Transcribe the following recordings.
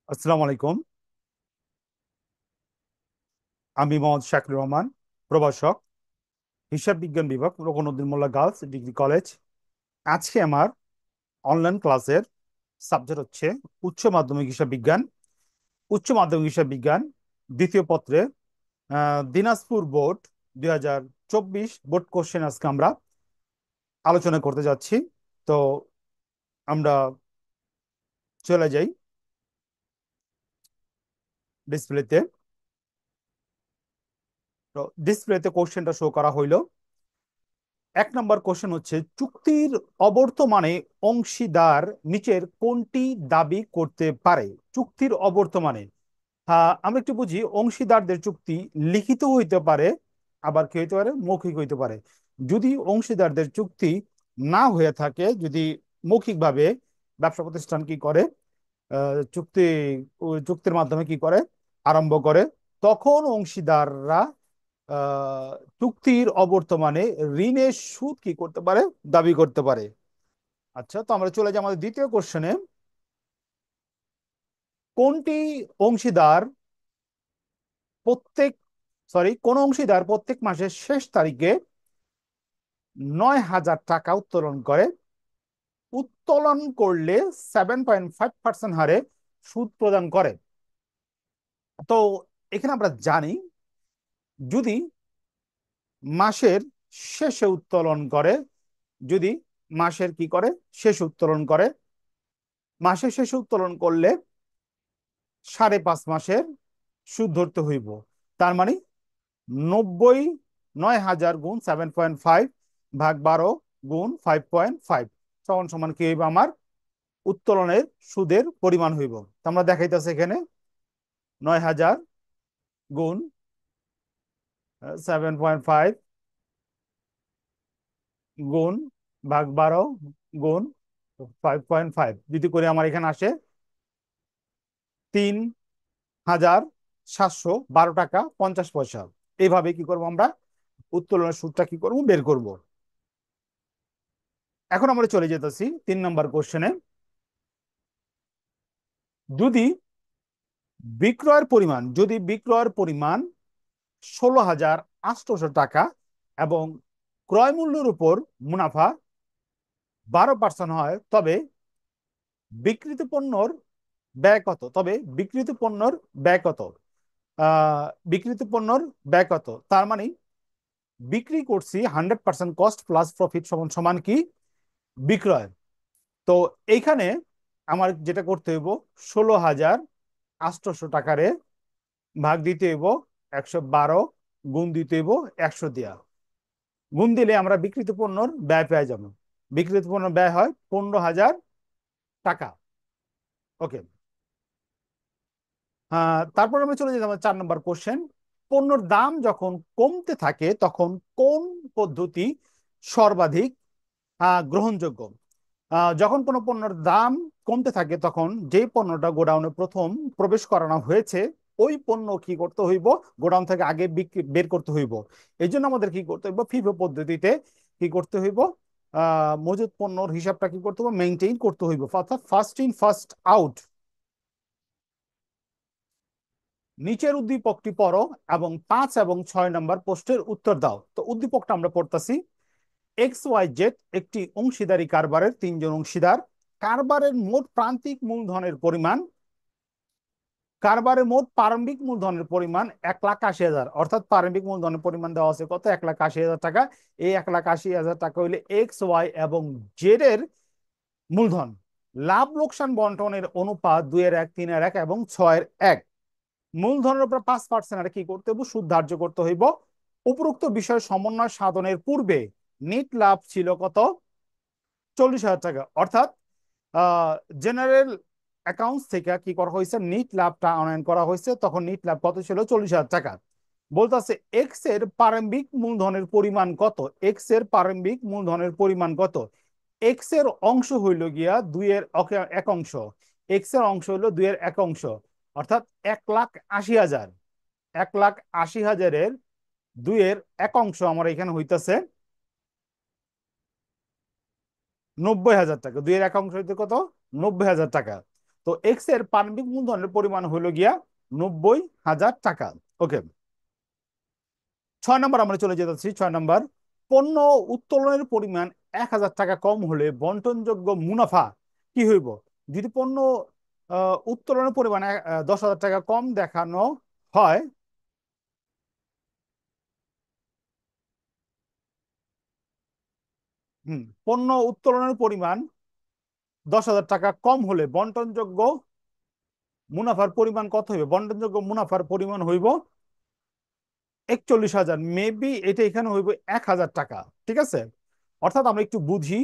আসসালামু আলাইকুম। আমি মোহাম্মদ শাকির রহমান, প্রভাষক, হিসাব বিজ্ঞান বিভাগ, রোকনউদ্দিন মোল্লা গার্লস ডিগ্রি কলেজ। আজকে আমার অনলাইন ক্লাসের সাবজেক্ট হচ্ছে উচ্চ মাধ্যমিক হিসাব বিজ্ঞান। উচ্চ মাধ্যমিক হিসাব বিজ্ঞান দ্বিতীয় পত্রে দিনাজপুর বোর্ড 2024 বোর্ড কোশ্চেন আজকে আমরা আলোচনা করতে যাচ্ছি। তো আমরা চলে যাই ডিসপ্লেতে। তো ডিসপ্লেতে কোশ্চেনটা শো করা হইলো। এক নম্বর কোশ্চেন হচ্ছে, চুক্তির অবর্তমানে অংশীদার নিচের কোনটি দাবি করতে পারে? চুক্তির অবর্তমানে, আমরা একটু বুঝি। অংশীদারদের চুক্তি লিখিত হইতে পারে, আবার কি হইতে পারে, মৌখিক হইতে পারে। যদি অংশীদারদের চুক্তি না হয়ে থাকে, যদি মৌখিকভাবে ব্যবসা প্রতিষ্ঠান কি করে, চুক্তি ওই চুক্তির মাধ্যমে কি করে, আরম্ভ করে, তখন অংশীদাররা আহ, চুক্তির অবর্তমানে ঋণের সুদ কি করতে পারে, দাবি করতে পারে। আচ্ছা, তো আমরা চলে যাই আমাদের দ্বিতীয় কোশ্চেনে। কোনটি অংশীদার প্রত্যেক কোন অংশীদার প্রত্যেক মাসের শেষ তারিখে 9,000 টাকা উত্তোলন করে? উত্তোলন করলে 7.5% হারে সুদ প্রদান করে। তো এখানে আমরা জানি, যদি মাসের শেষে উত্তোলন করে, যদি মাসের কি করে, শেষ উত্তোলন করে, মাসের শেষে উত্তোলন করলে 5.5 মাসের সুদ ধরতে হইব। তার মানে 90, 9,000 গুণ 7.5 ভাগ 12 গুণ 5.5 সমান সমান কি হইব, আমার উত্তোলনের সুদের পরিমাণ হইব। তো আমরা দেখাইতেছে এখানে 9,000 গুণ 7.5 গুণ ভাগ 12 গুণ 5.5 যদি করে আমার এখানে আসে 3,712 টাকা 50 পয়সা। এইভাবে কি করবো, আমরা উত্তোলনের সুদটা কি করবো, বের করব। এখন আমরা চলে যেতেছি 3 নম্বর কোশ্চেনে। যদি বিক্রয়ের পরিমাণ 16,800 টাকা এবং ক্রয় মূল্যের উপর মুনাফা 12% হয়, তবে বিক্রিত পণ্যর ব্যয় কত? বিক্রিত পণ্যর ব্যয় কত? বিক্রিত পণ্যর ব্যয় কত? তার মানে বিক্রি করছি 100% কস্ট প্লাস প্রফিট সমান সমান কি, বিক্রয়। তো এইখানে আমার যেটা করতে হইব, 16,800 টাকারে ভাগ দিতে হইব 112, গুণ দিতে হইব 100 দিয়া। গুণ দিলে আমরা বিক্রিত পণ্যর ব্যয় পেয়ে যাবো। বিক্রিত পণ্যের ব্যয় হয় 15,000 টাকা। ওকে। তারপর আমরা চলে যেতে 4 নম্বর কোশ্চেন। পণ্যর দাম যখন কমতে থাকে তখন কোন পদ্ধতি সর্বাধিক গ্রহণযোগ্য? যখন কোনো পণ্যের দাম কমতে থাকে তখন যে পণ্যটা গোডাউনে প্রথম প্রবেশ করানো হয়েছে, ওই পণ্য কি করতে হইব, গোডাউন থেকে আগে বের করতে হইব। এই জন্য আমাদের কি করতে হইব, ফিফো পদ্ধতিতে কি করতে হইব, মজুদ পণ্যর হিসাবটা কি করতে হইব, মেইনটেইন করতে হইব, অর্থাৎ ফার্স্ট ইন ফার্স্ট আউট। নিচের উদ্দীপকটি পড়ো এবং 5 এবং 6 নম্বর প্রশ্নের উত্তর দাও। তো উদ্দীপকটা আমরা পড়তাছি। XYZ একটি অংশীদারি কারবারের 3 জন অংশীদার। কারবারের মোট প্রান্তিক মূলধনের পরিমাণ, কারবারের মোট প্রারম্ভিক মূলধনের পরিমাণ 1,80,000, অর্থাৎ প্রারম্ভিক মূলধনের পরিমাণ দেওয়া আছে কত, 1,80,000 টাকা। এই 1,80,000 টাকা হইলে XY এবং জেড এর মূলধন। লাভ লোকসান বন্টনের অনুপাত 2-1, 3-1 এবং 6-1। মূলধনের উপর 5% আর কি করতে হইব, সুদ ধার্য করতে হইব। উপরোক্ত বিষয় সমন্বয় সাধনের পূর্বে নেট লাভ ছিল কত, 40,000 টাকা। অর্থাৎ জেনারেল অ্যাকাউন্টস থেকে কি করা হয়েছে, নিট লাভটা আনয়ন করা হয়েছে, তখন নিট লাভ কত ছিল, 40,000 টাকা। বলতেছে এক্স এর প্রারম্ভিক মূলধনের পরিমাণ কত, এক্স এর প্রারম্ভিক মূলধনের পরিমাণ কত। এক্স এর অংশ হইল গিয়া 2-এর 1 অংশ। এক্স এর অংশ হইল 2-এর 1 অংশ, অর্থাৎ 1,80,000। 1,80,000-এর 2-এর 1 অংশ আমার এখানে হইতেছে 90,000 টাকা। 2-এর 1 অংশ হইতে কত, 90,000 টাকা। তো এক্স এর প্রারম্ভিক মূলধনের পরিমাণ হলো গিয়া 90,000 টাকা। ওকে, 6 নম্বর আমরা চলে যেতেছি। 6 নম্বর, পণ্য উত্তোলনের পরিমাণ 1,000 টাকা কম হলে বন্টনযোগ্য মুনাফা কি হইব? যদি পণ্য উত্তোলনের পরিমাণ 10,000 টাকা কম দেখানো হয়, পণ্য উত্তোলনের পরিমাণ 10,000 টাকা কম হলে বন্টনযোগ্য মুনাফার পরিমাণ কত হইবে? বন্টনযোগ্য মুনাফার পরিমাণ হইব 41,000। মেবি এটা এখানে হইব 1,000 টাকা। ঠিক আছে, অর্থাৎ আমরা একটু বুঝি,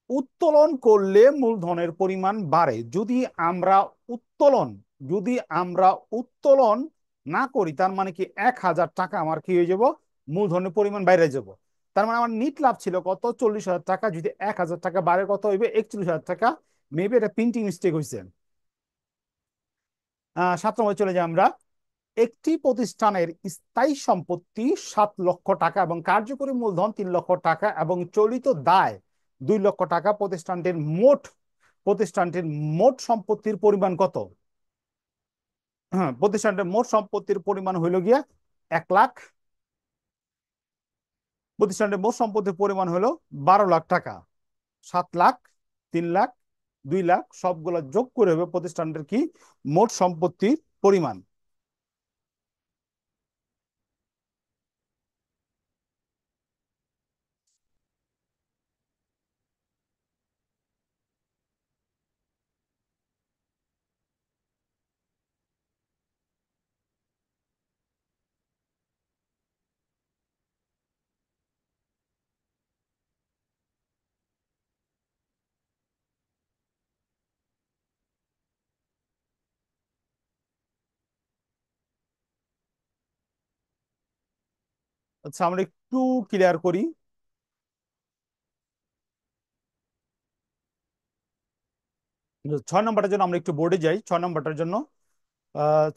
উত্তোলন করলে মূলধনের পরিমাণ বাড়ে। আমরা উত্তোলন যদি আমরা উত্তোলন না করি, তার মানে কি 1,000 টাকা আমার কি হয়ে যাব? মূলধনের পরিমাণ বাইরে যাব। তার মানে আমার নিট লাভ ছিল কত? 40,000 টাকা। যদি 1,000 টাকা বাড়ে কত হইবে? 41,000 টাকা। মেবি এটা প্রিন্টিং মিস্টেক হয়েছে। 7 নম্বরে চলে যাই আমরা। একটি প্রতিষ্ঠানের স্থায়ী সম্পত্তি 7 লক্ষ টাকা এবং কার্যকরী মূলধন 3 লক্ষ টাকা এবং চলিত দায় 2 লক্ষ টাকা। প্রতিষ্ঠানটির মোট সম্পত্তির পরিমাণ কত? হ্যাঁ, প্রতিষ্ঠানটির মোট সম্পত্তির পরিমাণ হইল গিয়া 1 লাখ। প্রতিষ্ঠানটির মোট সম্পত্তির পরিমাণ হলো 12 লাখ টাকা। 7 লাখ, 3 লাখ, 2 লাখ সবগুলো যোগ করে হবে প্রতিষ্ঠানটির কি মোট সম্পত্তির পরিমাণ। আচ্ছা, আমরা একটু ক্লিয়ার করি। 6 নম্বরটার জন্য আমরা একটু বোর্ডে যাই। 6 নম্বরটার জন্য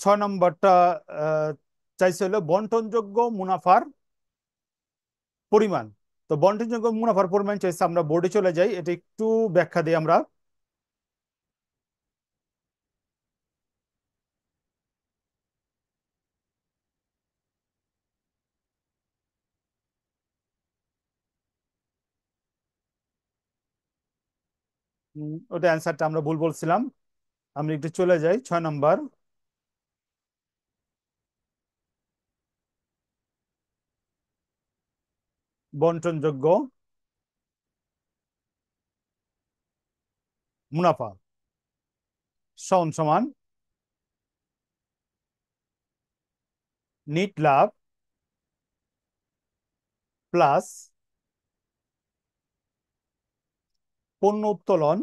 6 নম্বরটা আহ, চাইছে হলো বন্টনযোগ্য মুনাফার পরিমাণ। তো বন্টনযোগ্য মুনাফার পরিমাণ চাইছে, আমরা বোর্ডে চলে যাই, এটা একটু ব্যাখ্যা দিই আমরা। ওটা অ্যান্সারটা আমরা ভুল বলছিলাম। আমরা একটু চলে যাই 6 নম্বর। বন্টনযোগ্য মুনাফা সমান সমান নিট লাভ প্লাস পণ্য উত্তোলন,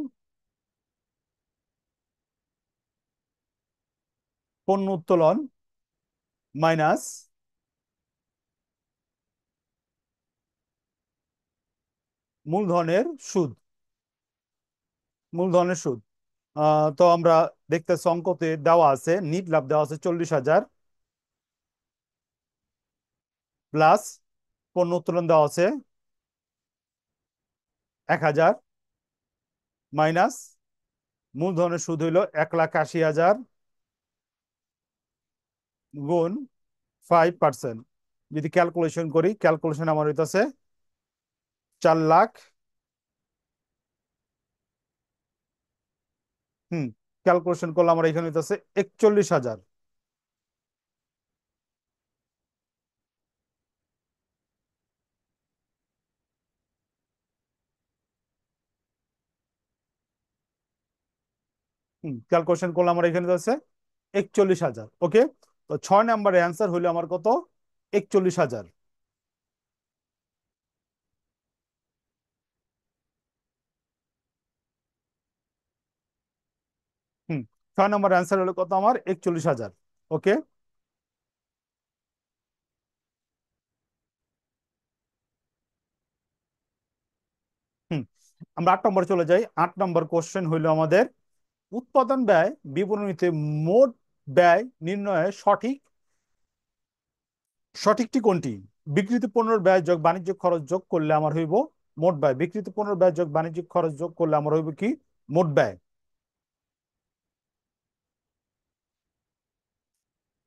পণ্য উত্তোলন মাইনাস মূলধনের সুদ। মূলধনের সুদ। তো আমরা দেখতেছি অঙ্কতে দেওয়া আছে নিট লাভ দেওয়া আছে 40,000 প্লাস পণ্য উত্তোলন দেওয়া আছে 1,000 মাইনাস মূলধনের সুদ হইল 1,80,000 গুণ 5%। যদি ক্যালকুলেশন করি, ক্যালকুলেশন আমার হইতেছে 4 লাখ। হুম, ক্যালকুলেশন করলে আমার এখানে হইতেছে 41,000। ক্যালকুলেশন করলে আমার এখানে হইতেছে 41,000। ওকে, তো 6 নম্বরের অ্যান্সার হইলো আমার কত? 41,000। হুম, 6 নম্বর অ্যান্সার হলো কত? আমার 41,000। ওকে। হুম, আমরা 8 নম্বরে চলে যাই। 8 নম্বর কোশ্চেন হইলো আমাদের, উৎপাদন ব্যয় বিবরণীতে মোট ব্যয় নির্ণয়ে সঠিকটি কোনটি? বিক্রিত পণ্যের ব্যয় যোগ বাণিজ্যিক খরচ যোগ করলে আমার হইব মোট ব্যয়। বিক্রিত পণ্যের ব্যয় যোগ বাণিজ্যিক খরচ যোগ করলে আমার হইব কি? মোট ব্যয়।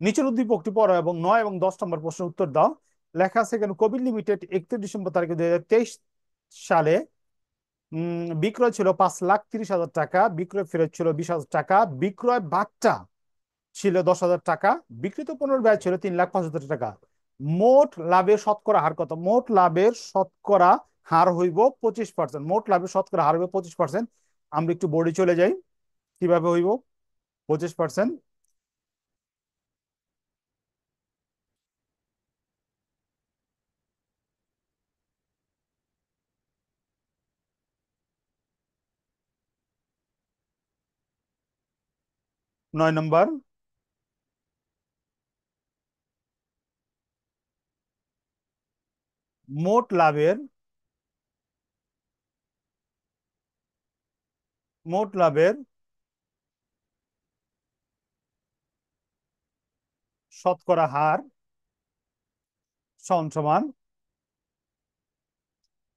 নিচের উদ্দীপকটি পড়ো এবং 9 এবং 10 নম্বর প্রশ্নের উত্তর দাও। লেখা আছে এখানে কবির লিমিটেড 31 ডিসেম্বর তারিখে 2023 সালে বিক্রয় ছিল 5,30,000 টাকা, বিক্রয় ফেরত ছিল 20,000 টাকা, বিক্রয় বাট্টা ছিল 10,000 টাকা, বিক্রিত পণ্যের ব্যয় ছিল 3,75,000 টাকা। মোট লাভের শতকরা হার কত? মোট লাভের শতকরা হার হইব 25%। মোট লাভের শতকরা হার হইব 25%। আমরা একটু বোর্ডে চলে যাই, কিভাবে হইব 25%। 9 নম্বর, মোট লাভের মোট লাভের শতকরা হার সমান সমান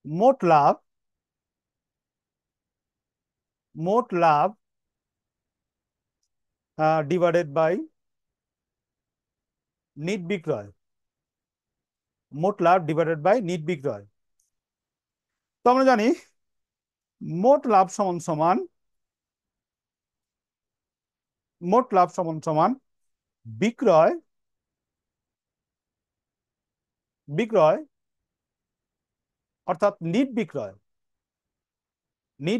মোট লাভ মোট লাভ ডিভাইডেড বাই নিট বিক্রয়। মোট লাভ ডিভাইডেড বাই নিট বিক্রয়। তো আমরা জানি মোট লাভ সমান সমান মোট লাভ সমান সমান বিক্রয় বিক্রয় অর্থাৎ নিট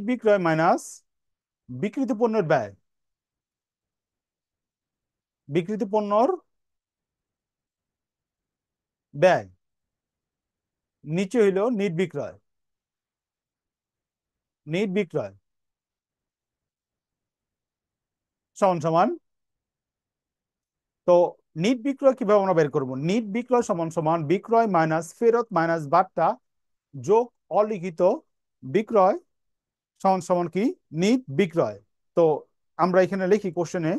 বিক্রয় মাইনাস বিক্রিত পণ্যের ব্যয়। বিক্রিত পণ্যর ব্যয় নিচে হইল নিট বিক্রয় সমান সমান। তো নিট বিক্রয় কিভাবে আমরা বের করবো? নিট বিক্রয় সমান সমান বিক্রয় মাইনাস ফেরত মাইনাস বাট্টা যোগ অলিখিত বিক্রয় সমান সমান কি? নিট বিক্রয়। তো আমরা এখানে লিখি কোশ্চেনে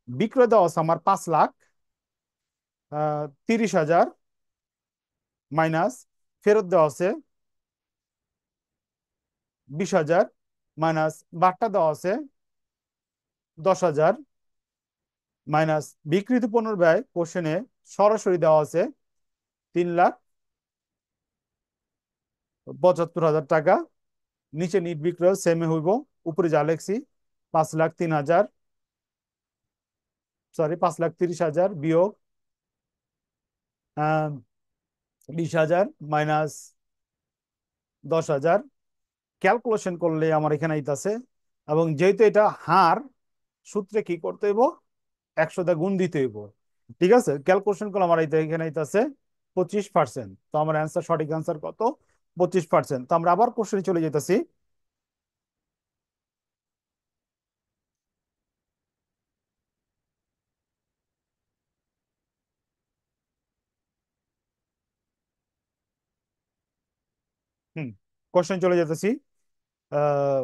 বিক্রয় দেওয়া আছে আমার 5,30,000 মাইনাস ফেরত দেওয়া আছে 20,000 মাইনাস বাট্টা দেওয়া আছে 10,000 মাইনাস বিক্রিত পণ্যের ব্যয় কোশ্চেনে সরাসরি দেওয়া আছে 3,75,000 টাকা। নিচে নিট বিক্রয় সেমে হইব, উপরে যা লেখছি 5,03,000 সরি 5,30,000 বিয়োগ 20,000 মাইনাস 10,000। ক্যালকুলেশন করলে আমার এখানে আইতাছে, এবং যেহেতু এটা হার, সূত্রে কি করতে হইব? 100 দা গুণ দিতে হইব। ঠিক আছে, ক্যালকুলেশন করলে আমার এখানে আইতাছে 25%। তো আমার অ্যান্সার, সঠিক অ্যান্সার কত? 25%। তো আমরা আবার কোশ্চেনে চলে যেতেছি। হুম, কোশ্চেন চলে যেতেছি। আহ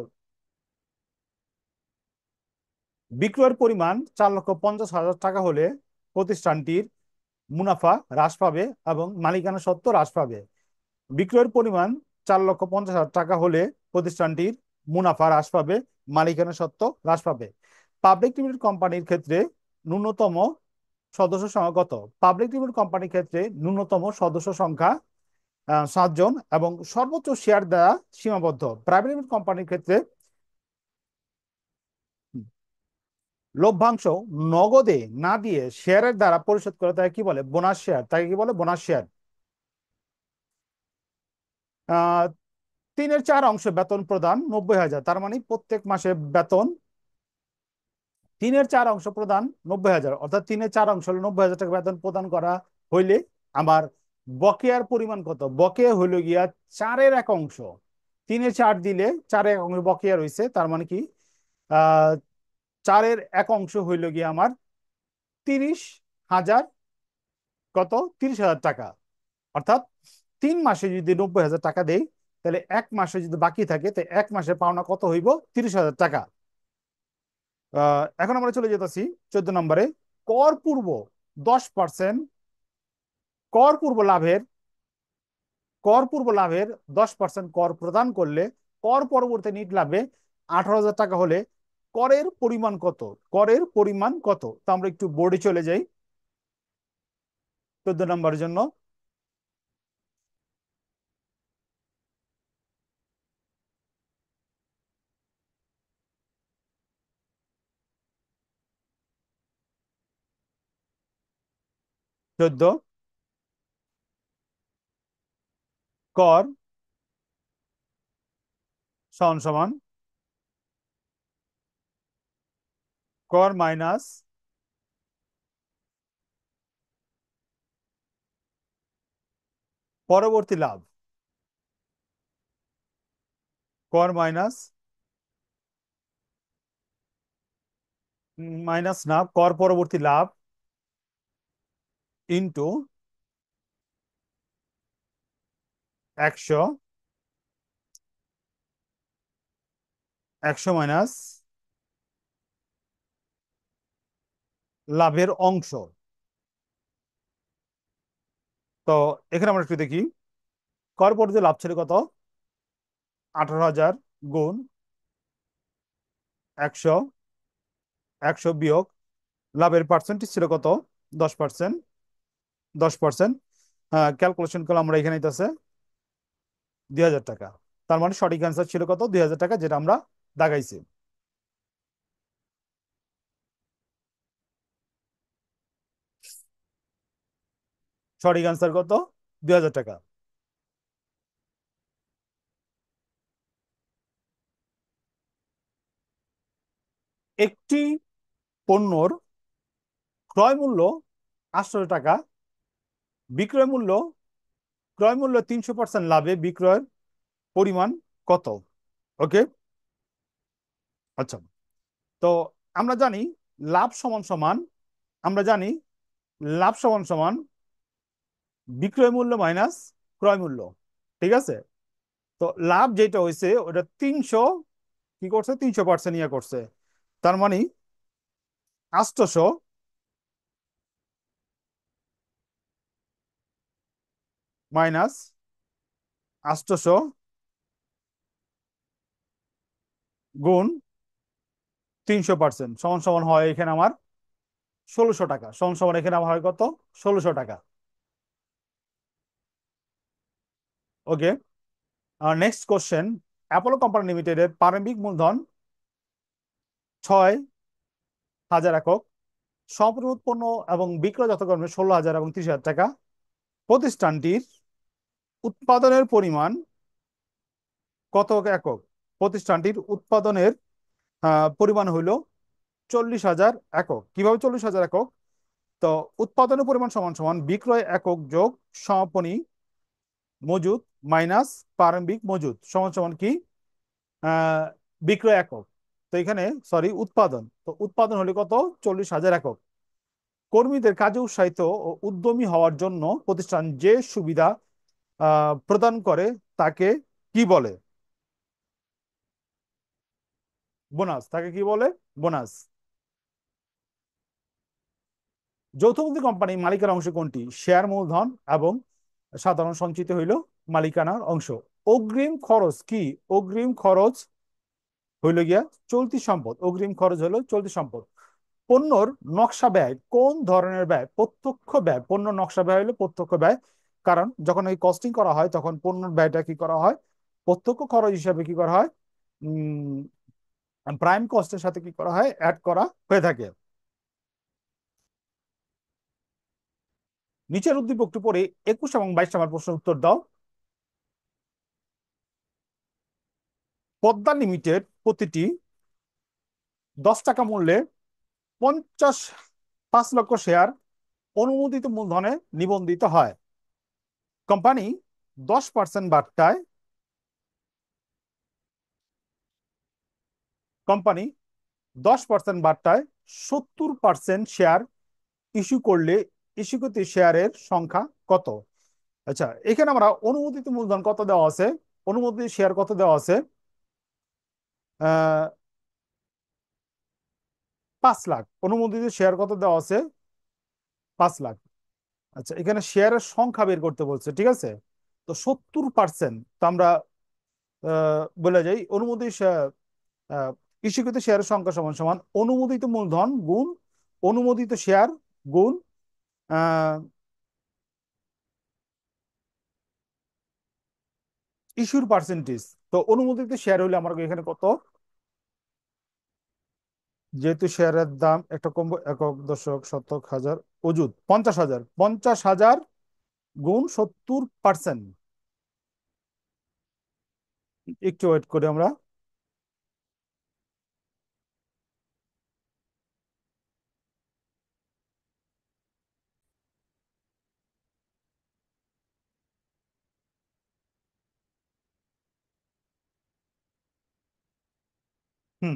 বিক্রয়ের পরিমাণ 4,50,000 টাকা হলে প্রতিষ্ঠানটির মুনাফা হ্রাস পাবে এবং মালিকানা সত্ত্ব হ্রাস পাবে। বিক্রয়ের পরিমাণ 4,50,000 টাকা হলে প্রতিষ্ঠানটির মুনাফা হ্রাস পাবে, মালিকানা সত্ত্ব হ্রাস পাবে। পাবলিক লিমিটেড কোম্পানির ক্ষেত্রে ন্যূনতম সদস্য সংখ্যা কত? পাবলিক লিমিটেড কোম্পানির ক্ষেত্রে ন্যূনতম সদস্য সংখ্যা 7 জন এবং সর্বোচ্চ শেয়ার দেওয়া সীমাবদ্ধ। প্রাইভেট লিমিটেড কোম্পানির ক্ষেত্রে লভ্যাংশ নগদে না দিয়ে শেয়ারের দ্বারা পরিশোধ করে, তাকে কি বলে? Bonus share. তাকে কি বলে? Bonus share. 3/4 অংশ বেতন প্রদান 90,000, তার মানে প্রত্যেক মাসে বেতন 3/4 অংশ প্রদান 90,000, অর্থাৎ 3/4 অংশ হলো 90,000 টাকা বেতন প্রদান করা হইলে আমার বকেয়ার পরিমাণ কত? বকেয়া হইল গিয়া 4/1 অংশ। 3/4 দিলে 4/1 অংশ বকেয়া রয়েছে, তার মানে কি 4/1 অংশ হইল গিয়া আমার 30,000। কত? 30,000 টাকা। অর্থাৎ 3 মাসে যদি 90,000 টাকা দেই, তাহলে 1 মাসে যদি বাকি থাকে, তো 1 মাসে পাওনা কত হইব? 30,000 টাকা। এখন আমরা চলে যেতেছি 14 নম্বরে। কর পূর্ব 10%, কর পূর্ব লাভের কর পূর্ব লাভের 10% কর প্রদান করলে কর পরবর্তী নিট লাভে 18,000 টাকা হলে করের পরিমাণ কত? করের পরিমাণ কত? তো আমরা একটু বোর্ডে চলে যাই। নম্বরের জন্য। 14 কর সমান সমান কর মাইনাস পরবর্তী লাভ, কর মাইনাস মাইনাস না কর পরবর্তী লাভ ইন্টু 100, 100 মাইনাস লাভের অংশ। তো এখানে আমরা একটু দেখি, কর পরবর্তী লাভ ছিল কত? 18,000 গুণ 100, 100 বিয়োগ লাভের পার্সেন্টেজ ছিল কত? 10%, 10%। ক্যালকুলেশন করলে আমরা এখানে আছে 2,000 টাকা। তার মানে সঠিক অ্যান্সার ছিল কত? 2,000 টাকা, যেটা আমরা দাগাইছি। সঠিক অ্যান্সার কত? 2,000 টাকা। একটি পণ্যর ক্রয় মূল্য 800 টাকা, বিক্রয় মূল্য ক্রয় মূল্য 300% লাভে বিক্রয়ের পরিমাণ কত? ওকে, আচ্ছা। তো আমরা জানি লাভ সমান সমান, আমরা জানি লাভ সমান সমান বিক্রয় মূল্য মাইনাস ক্রয় মূল্য, ঠিক আছে? তো লাভ যেটা হয়েছে ওটা 300 কি করছে, 300% ইয়ে করছে। তার মানে 800 মাইনাস 800 গুণ 300% সমান সমান হয় এখানে আমার 1,600 টাকা। সমান সমান এখানে আমার হয় কত? 1,600 টাকা। ওকে, নেক্সট কোশ্চেন। অ্যাপোলো কোম্পানি লিমিটেডের প্রারম্ভিক মূলধন 6,000 একক, সম্পূর্ণ উৎপন্ন এবং বিক্রয় যথাক্রমে 16,000 এবং 30,000 টাকা। প্রতিষ্ঠানটির উৎপাদনের পরিমাণ কত একক? প্রতিষ্ঠানটির উৎপাদনের পরিমাণ হইল 40,000 একক। কিভাবে 40,000 একক? তো উৎপাদনের পরিমাণ সমান সমান বিক্রয় একক যোগ সমাপনী মজুদ মাইনাস প্রারম্ভিক মজুদ সমান সমান কি? আহ বিক্রয় একক। তো এখানে সরি উৎপাদন, তো উৎপাদন হলে কত? 40,000 একক। কর্মীদের কাজে উৎসাহিত ও উদ্যমী হওয়ার জন্য প্রতিষ্ঠান যে সুবিধা প্রদান করে তাকে কি বলে? বোনাস। তাকে কি বলে? বোনাস। যৌথমূলধনী কোম্পানি মালিকানার অংশ কোনটি? শেয়ার মূলধন এবং সাধারণ সঞ্চিত হইল মালিকানার অংশ। অগ্রিম খরচ কি? অগ্রিম খরচ হইল গিয়া চলতি সম্পদ। অগ্রিম খরচ হলো চলতি সম্পদ। পণ্যর নকশা ব্যয় কোন ধরনের ব্যয়? প্রত্যক্ষ ব্যয়। পণ্য নকশা ব্যয় হলো প্রত্যক্ষ ব্যয়, কারণ যখন এই কস্টিং করা হয় তখন পণ্যের ব্যয়টা কি করা হয়? প্রত্যক্ষ খরচ হিসাবে কি করা হয়? প্রাইম কস্টের সাথে কি করা হয়? অ্যাড করা হয়ে থাকে। নিচের উদ্দীপকটি পড়ে 21 এবং 22 নম্বর প্রশ্নের উত্তর দাও। পদ্মা লিমিটেড প্রতিটি 10 টাকা মূল্যে 5 লক্ষ শেয়ার অনুমোদিত মূলধনে নিবন্ধিত হয়। কোম্পানি 10% বার্তায় কোম্পানি 10% বার্তায় 70% শেয়ার ইস্যু করলে ইস্যুকৃত শেয়ারের সংখ্যা কত? আচ্ছা, এখানে আমরা অনুমোদিত মূলধন কত দেওয়া আছে? অনুমোদিত শেয়ার কত দেওয়া আছে? 5 লাখ। অনুমোদিত শেয়ার কত দেওয়া আছে? 5 লাখ। আচ্ছা, এখানে শেয়ারের সংখ্যা বের করতে বলছে, ঠিক আছে? তো 70%, তো আমরা বলে যাই অনুমোদিত আহ, ইস্যুকৃত শেয়ারের সংখ্যা সমান সমান অনুমোদিত মূলধন গুণ অনুমোদিত শেয়ার গুণ ইস্যুর পার্সেন্টেজ। তো অনুমোদিত শেয়ার হলে আমার এখানে কত, যেহেতু শেয়ারের দাম একটা কম, একক দশক শতক হাজার অযুত 50,000, 50,000 গুণ 70%। একটু ওয়েট করি আমরা। হুম।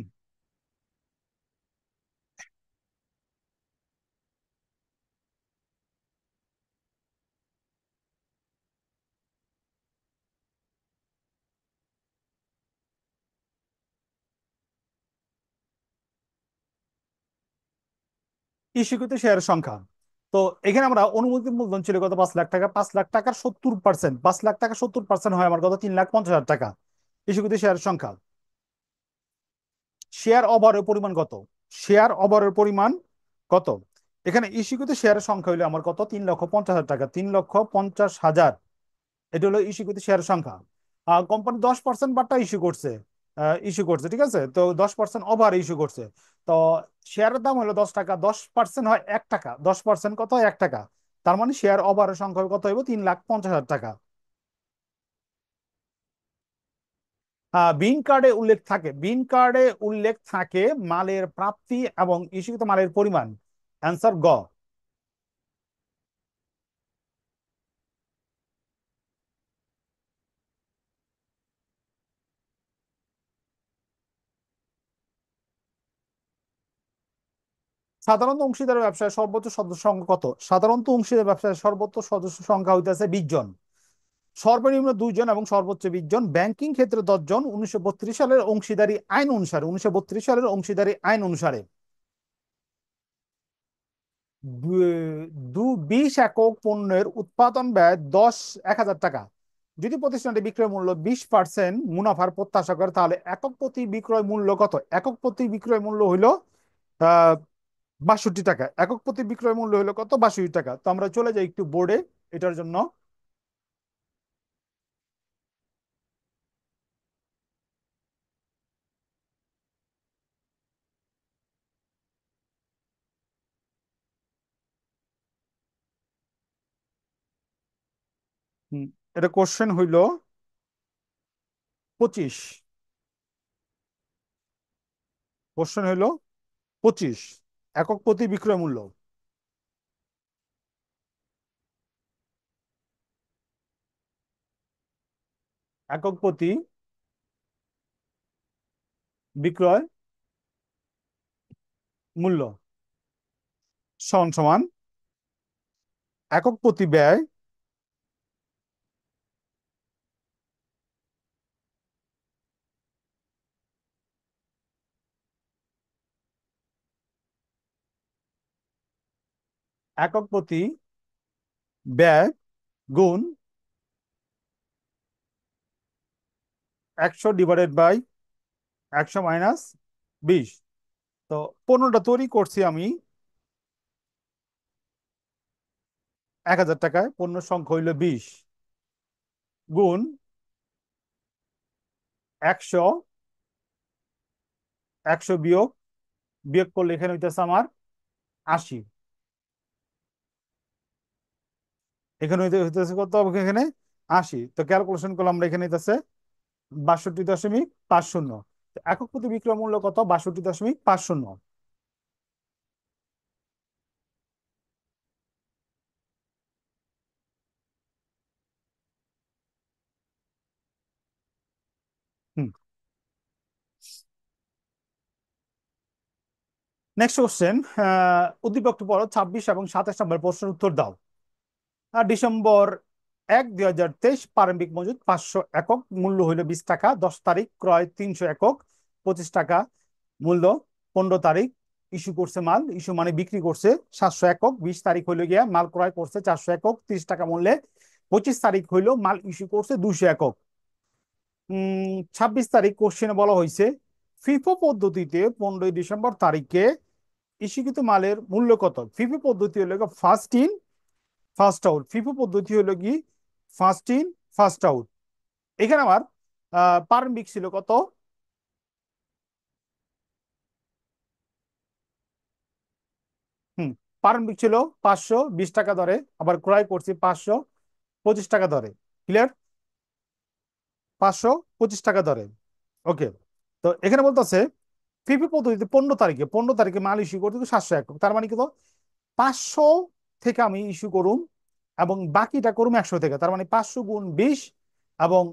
ইস্যুকৃত শেয়ারের সংখ্যা। তো এখানে আমরা অনুমোদিত মূলধন ছিল কত, 5 লাখ টাকা। 5 লাখ টাকার 70%, 5 লাখ টাকা 70% হয় আমার কত, 3,50,000 টাকা। ইস্যুকৃত শেয়ারের সংখ্যা। শেয়ার ওভারের পরিমাণ কত, শেয়ার ওভারের পরিমাণ কত। এখানে ইস্যুকৃত শেয়ারের সংখ্যা হলো আমার কত, 3,50,000 টাকা, 3,50,000। এটা হলো ইস্যুকৃত শেয়ারের সংখ্যা। কোম্পানি 10% বারটা ইস্যু করছে, ঠিক আছে। তো 10% ওভার ইস্যু করছে। তো শেয়ারের দাম হলো 10 টাকা, 10% হয় 1 টাকা, 10% কত হয় 1 টাকা। তার মানে শেয়ার ওভারের সংখ্যা কত হইব, 3,50,000 টাকা। বিন কার্ডে উল্লেখ থাকে মালের প্রাপ্তি এবং ইস্যুকৃত মালের পরিমাণ। অ্যান্সার গ। সাধারণত অংশীদার ব্যবসায় সর্বোচ্চ সদস্য সংখ্যা কত, সাধারণত অংশীদার ব্যবসায় সর্বোচ্চ সদস্য সংখ্যা হইতেছে 20 জন, সর্বনিম্ন 2 জন এবং সর্বোচ্চ 20 জন। ব্যাংকিং ক্ষেত্রে 10 জন, 1932 সালের অংশীদারি আইন অনুসারে 20 একক পণ্যের উৎপাদন ব্যয় 1,000 টাকা। যদি প্রতিষ্ঠানটি বিক্রয় মূল্য 20% মুনাফার প্রত্যাশা করে, তাহলে একক প্রতি বিক্রয় মূল্য কত, একক প্রতি বিক্রয় মূল্য হইল আহ 62 টাকা। একক প্রতি বিক্রয় মূল্য হলো কত, 62 টাকা। তো আমরা চলে যাই একটু বোর্ডে এটার জন্য। হুম, এটা কোশ্চেন হইল 25। কোশ্চেন হইল 25, একক প্রতি বিক্রয় মূল্য। একক প্রতি বিক্রয় মূল্য সমান সমান একক প্রতি ব্যয় একক প্রতি ব্যয় গুণ 100/100 - 20। তো পণ্যটা তৈরি করছি আমি 1,000 টাকায়, পণ্য সংখ্যা হইল 20, গুণ 100, 100 বিয়োগ, বিয়োগ করলে এখানে হইতেছে আমার 80। এখানে হইতেছে কত, এখানে 80। তো ক্যালকুলেশন করলাম আমরা, এখানে হইতেছে 62.50। একক প্রতি বিক্রয় মূল্য কত, 62.50। হুম। Next question. উদ্দীপকটি পড়ো, 26 এবং 27 নম্বর প্রশ্নের উত্তর দাও। ডিসেম্বর 1, 2023 প্রারম্ভিক মজুদ 500 একক, মূল্য হইল 20 টাকা। 10 তারিখ ক্রয় 300 একক, 25 টাকা মূল্য। 15 তারিখ ইস্যু করছে মাল, ইস্যু মানে বিক্রি করছে 700 একক। 20 তারিখ হইলো গিয়া মাল ক্রয় করছে 400 একক 30 টাকা মূল্যে। 25 তারিখ হইলো মাল ইস্যু করছে 200 একক। 26 তারিখ কোশ্চেনে বলা হয়েছে ফিফো পদ্ধতিতে 15 ডিসেম্বর তারিখে ইস্যুকৃত মালের মূল্য কত। ফিফো পদ্ধতি হলো first in first out. FIFO পদ্ধতি হলো কি, ফার্স্ট ইন ফার্স্ট আউট। এখানে আমার প্রারম্ভিক ছিল কত? হুম, প্রারম্ভিক ছিল 520 টাকা দরে, আবার ক্রয় করছি 525 টাকা দরে। ক্লিয়ার? 525 টাকা দরে। ওকে। তো এখানে বলতেছে ফিফি পদ্ধতিতে 15 তারিখে মাল ইস্যু করতে 700 একক, তার মানে কি? তো 500 থেকে আমি ইস্যু করুম এবং বাকিটা করুম 100 থেকে, তার মানে 500 × 20 এবং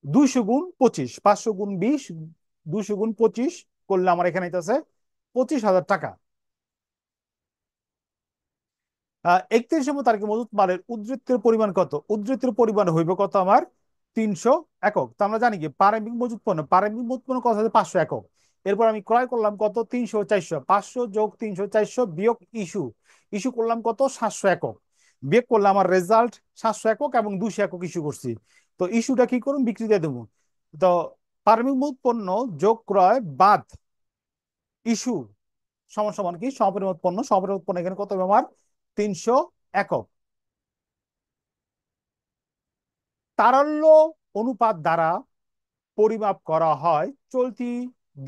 200 × 25, 500 × 20, 200 × 25 করলে আমার এখানে আছে 25,000 টাকা। 31 তারিখে মজুত মালের উদ্ধৃতির পরিমাণ কত? উদ্ধৃতির পরিমাণ হইবে কত আমার? 300 একক। তো আমরা জানি কি প্রারম্ভিক মজুত পণ্য কত আছে? 500 একক। এরপর আমি ক্রয় করলাম কত? 300 400, 500 যোগ 300 400 বিয়োগ ইস্যু, ইস্যু করলাম কত? 700 একক। বিয়োগ করলে আমার রেজাল্ট 700 একক এবং 200 একক ইস্যু করছি। তো ইস্যুটা কি করুন? বিক্রি দিয়ে দেবো। তো প্রারম্ভিক মজুত পণ্য যোগ ক্রয় বাদ ইস্যু সমান সমান কি? সমপরিমাণ পণ্য। সমপরিমাণ পণ্য এখানে কত হবে আমার? 300 একক। তারল্য অনুপাত দ্বারা পরিমাপ করা হয় চলতি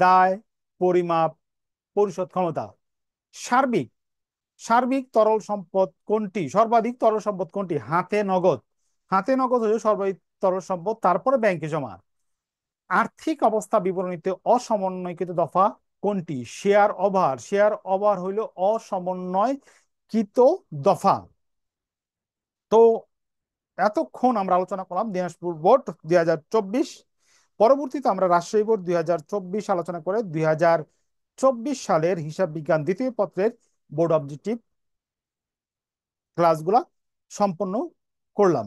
দায় পরিমাপ পরিশোধ ক্ষমতা। সার্বিক সার্বিক তরল সম্পদ কোনটি? সর্বাধিক তরল সম্পদ কোনটি? হাতে নগদ। হাতে নগদ হলো সর্বাধিক তরল সম্পদ, তারপরে ব্যাংকে জমা। আর্থিক অবস্থা বিবরণীতে অসমন্বয়কৃত দফা কোনটি? শেয়ার ওভার হইল অসমন্বয়কৃত দফা। তো এতক্ষণ আমরা আলোচনা করলাম দিনাজপুর বোর্ড 2024। পরবর্তীতে আমরা রাজশাহী বোর্ড 2024 আলোচনা করে 2024 সালের হিসাব বিজ্ঞান দ্বিতীয় পত্রের বোর্ড অবজেক্টিভ ক্লাসগুলা সম্পন্ন করলাম।